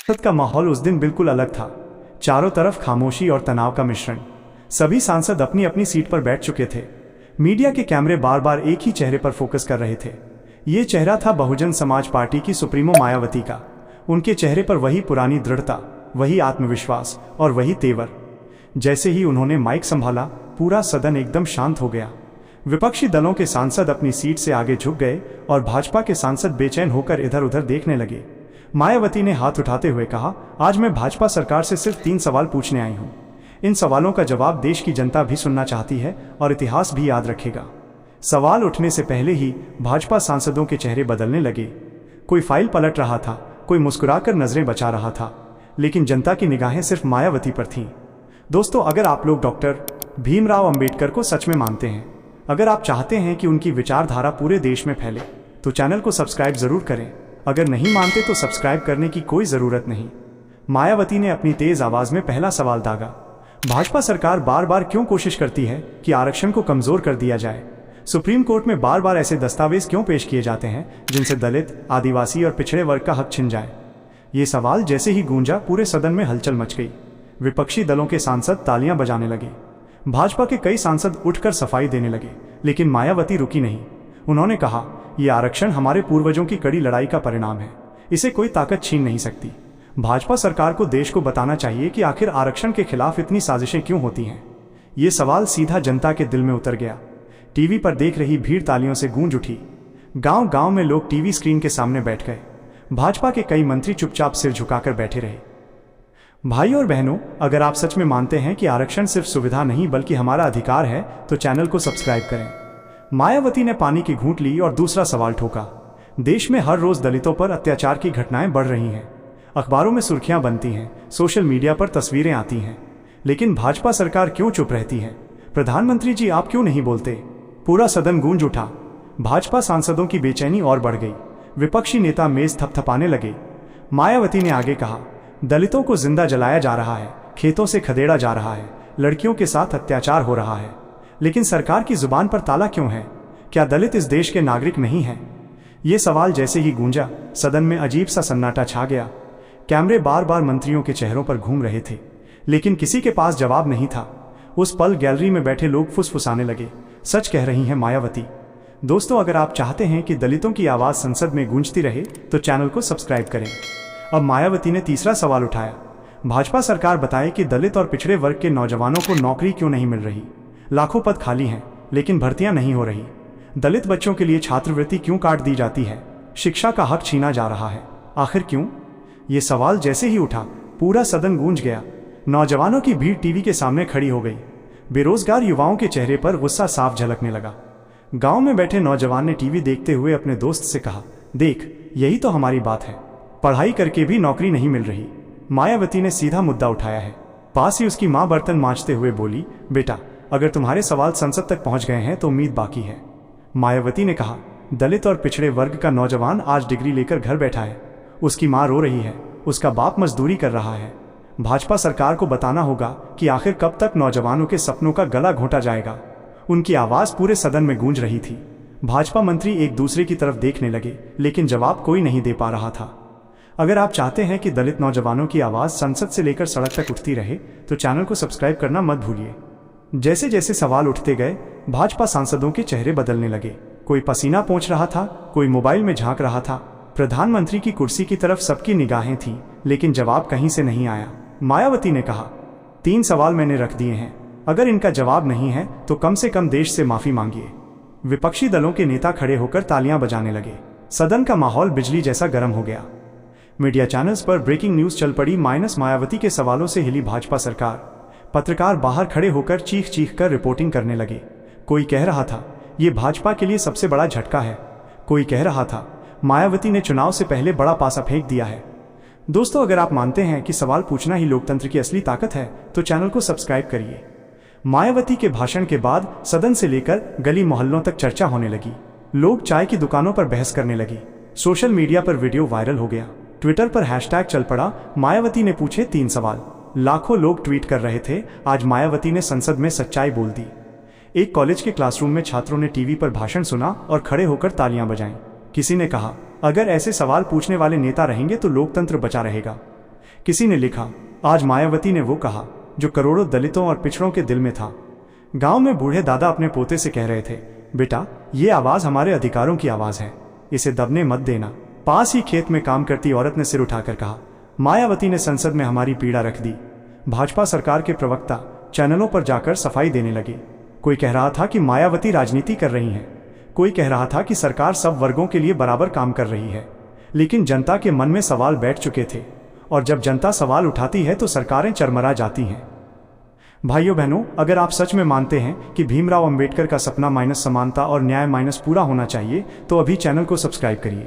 संसद का माहौल उस दिन बिल्कुल अलग था। चारों तरफ खामोशी और तनाव का मिश्रण। सभी सांसद अपनी अपनी सीट पर बैठ चुके थे। मीडिया के कैमरे बार बार एक ही चेहरे पर फोकस कर रहे थे। ये चेहरा था बहुजन समाज पार्टी की सुप्रीमो मायावती का। उनके चेहरे पर वही पुरानी दृढ़ता, वही आत्मविश्वास और वही तेवर। जैसे ही उन्होंने माइक संभाला, पूरा सदन एकदम शांत हो गया। विपक्षी दलों के सांसद अपनी सीट से आगे झुक गए और भाजपा के सांसद बेचैन होकर इधर उधर देखने लगे। मायावती ने हाथ उठाते हुए कहा, आज मैं भाजपा सरकार से सिर्फ 3 सवाल पूछने आई हूं। इन सवालों का जवाब देश की जनता भी सुनना चाहती है और इतिहास भी याद रखेगा। सवाल उठने से पहले ही भाजपा सांसदों के चेहरे बदलने लगे। कोई फाइल पलट रहा था, कोई मुस्कुराकर नजरें बचा रहा था, लेकिन जनता की निगाहें सिर्फ मायावती पर थीं। दोस्तों, अगर आप लोग डॉक्टर भीमराव अंबेडकर को सच में मानते हैं, अगर आप चाहते हैं कि उनकी विचारधारा पूरे देश में फैले, तो चैनल को सब्सक्राइब जरूर करें। अगर नहीं मानते तो सब्सक्राइब करने की कोई जरूरत नहीं। मायावती ने अपनी तेज आवाज में पहला सवाल दागा। भाजपा सरकार बार बार क्यों कोशिश करती है कि आरक्षण को कमजोर कर दिया जाए? सुप्रीम कोर्ट में बार बार ऐसे दस्तावेज क्यों पेश किए जाते हैं जिनसे दलित, आदिवासी और पिछड़े वर्ग का हक छिन जाए? ये सवाल जैसे ही गूंजा, पूरे सदन में हलचल मच गई। विपक्षी दलों के सांसद तालियां बजाने लगे। भाजपा के कई सांसद उठकर सफाई देने लगे, लेकिन मायावती रुकी नहीं। उन्होंने कहा, यह आरक्षण हमारे पूर्वजों की कड़ी लड़ाई का परिणाम है। इसे कोई ताकत छीन नहीं सकती। भाजपा सरकार को देश को बताना चाहिए कि आखिर आरक्षण के खिलाफ इतनी साजिशें क्यों होती हैं। ये सवाल सीधा जनता के दिल में उतर गया। टीवी पर देख रही भीड़ तालियों से गूंज उठी। गांव गांव में लोग टीवी स्क्रीन के सामने बैठ गए। भाजपा के कई मंत्री चुपचाप सिर झुकाकर बैठे रहे। भाई और बहनों, अगर आप सच में मानते हैं कि आरक्षण सिर्फ सुविधा नहीं बल्कि हमारा अधिकार है, तो चैनल को सब्सक्राइब करें। मायावती ने पानी की घूंट ली और दूसरा सवाल ठोका। देश में हर रोज दलितों पर अत्याचार की घटनाएं बढ़ रही हैं। अखबारों में सुर्खियां बनती हैं, सोशल मीडिया पर तस्वीरें आती हैं, लेकिन भाजपा सरकार क्यों चुप रहती है? प्रधानमंत्री जी, आप क्यों नहीं बोलते? पूरा सदन गूंज उठा। भाजपा सांसदों की बेचैनी और बढ़ गई। विपक्षी नेता मेज थपथपाने लगे। मायावती ने आगे कहा, दलितों को जिंदा जलाया जा रहा है, खेतों से खदेड़ा जा रहा है, लड़कियों के साथ अत्याचार हो रहा है, लेकिन सरकार की जुबान पर ताला क्यों है? क्या दलित इस देश के नागरिक नहीं हैं? ये सवाल जैसे ही गूंजा, सदन में अजीब सा सन्नाटा छा गया। कैमरे बार बार मंत्रियों के चेहरों पर घूम रहे थे, लेकिन किसी के पास जवाब नहीं था। उस पल गैलरी में बैठे लोग फुसफुसाने लगे, सच कह रही हैं मायावती। दोस्तों, अगर आप चाहते हैं कि दलितों की आवाज संसद में गूंजती रहे, तो चैनल को सब्सक्राइब करें। अब मायावती ने तीसरा सवाल उठाया। भाजपा सरकार बताए कि दलित और पिछड़े वर्ग के नौजवानों को नौकरी क्यों नहीं मिल रही? लाखों पद खाली हैं, लेकिन भर्तियां नहीं हो रही। दलित बच्चों के लिए छात्रवृत्ति क्यों काट दी जाती है? शिक्षा का हक छीना जा रहा है, आखिर क्यों? ये सवाल जैसे ही उठा, पूरा सदन गूंज गया। नौजवानों की भीड़ टीवी के सामने खड़ी हो गई। बेरोजगार युवाओं के चेहरे पर गुस्सा साफ झलकने लगा। गांव में बैठे नौजवान ने टीवी देखते हुए अपने दोस्त से कहा, देख, यही तो हमारी बात है, पढ़ाई करके भी नौकरी नहीं मिल रही। मायावती ने सीधा मुद्दा उठाया है। पास ही उसकी मां बर्तन मांजते हुए बोली, बेटा, अगर तुम्हारे सवाल संसद तक पहुंच गए हैं तो उम्मीद बाकी है। मायावती ने कहा, दलित और पिछड़े वर्ग का नौजवान आज डिग्री लेकर घर बैठा है। उसकी मां रो रही है, उसका बाप मजदूरी कर रहा है। भाजपा सरकार को बताना होगा कि आखिर कब तक नौजवानों के सपनों का गला घोंटा जाएगा। उनकी आवाज पूरे सदन में गूंज रही थी। भाजपा मंत्री एक दूसरे की तरफ देखने लगे, लेकिन जवाब कोई नहीं दे पा रहा था। अगर आप चाहते हैं कि दलित नौजवानों की आवाज संसद से लेकर सड़क तक उठती रहे, तो चैनल को सब्सक्राइब करना मत भूलिए। जैसे जैसे सवाल उठते गए, भाजपा सांसदों के चेहरे बदलने लगे। कोई पसीना पोंछ रहा था, कोई मोबाइल में झांक रहा था। प्रधानमंत्री की कुर्सी की तरफ सबकी निगाहें थीं, लेकिन जवाब कहीं से नहीं आया। मायावती ने कहा, 3 सवाल मैंने रख दिए हैं, अगर इनका जवाब नहीं है तो कम से कम देश से माफी मांगिए। विपक्षी दलों के नेता खड़े होकर तालियां बजाने लगे। सदन का माहौल बिजली जैसा गर्म हो गया। मीडिया चैनल्स पर ब्रेकिंग न्यूज चल पड़ी। मायावती के सवालों से हिली भाजपा सरकार। पत्रकार बाहर खड़े होकर चीख चीख कर रिपोर्टिंग करने लगे। कोई कह रहा था, ये भाजपा के लिए सबसे बड़ा झटका है। कोई कह रहा था, मायावती ने चुनाव से पहले बड़ा पासा फेंक दिया है। दोस्तों, अगर आप मानते हैं कि सवाल पूछना ही लोकतंत्र की असली ताकत है, तो चैनल को सब्सक्राइब करिए। मायावती के भाषण के बाद सदन से लेकर गली मोहल्लों तक चर्चा होने लगी। लोग चाय की दुकानों पर बहस करने लगी। सोशल मीडिया पर वीडियो वायरल हो गया। ट्विटर पर हैशटैग चल पड़ा, मायावती ने पूछे 3 सवाल। लाखों लोग ट्वीट कर रहे थे, आज मायावती ने संसद में सच्चाई बोल दी। एक कॉलेज के क्लासरूम में छात्रों ने टीवी पर भाषण सुना और खड़े होकर तालियां बजाईं। किसी ने कहा, अगर ऐसे सवाल पूछने वाले नेता रहेंगे तो लोकतंत्र बचा रहेगा। किसी ने लिखा, आज मायावती ने वो कहा जो करोड़ों दलितों और पिछड़ों के दिल में था। गांव में बूढ़े दादा अपने पोते से कह रहे थे, बेटा ये आवाज हमारे अधिकारों की आवाज है, इसे दबने मत देना। पास ही खेत में काम करती औरत ने सिर उठाकर कहा, मायावती ने संसद में हमारी पीड़ा रख दी। भाजपा सरकार के प्रवक्ता चैनलों पर जाकर सफाई देने लगे। कोई कह रहा था कि मायावती राजनीति कर रही हैं, कोई कह रहा था कि सरकार सब वर्गों के लिए बराबर काम कर रही है। लेकिन जनता के मन में सवाल बैठ चुके थे, और जब जनता सवाल उठाती है तो सरकारें चरमरा जाती हैं। भाइयों बहनों, अगर आप सच में मानते हैं कि भीमराव अंबेडकर का सपना माइनस समानता और न्याय माइनस पूरा होना चाहिए, तो अभी चैनल को सब्सक्राइब करिए।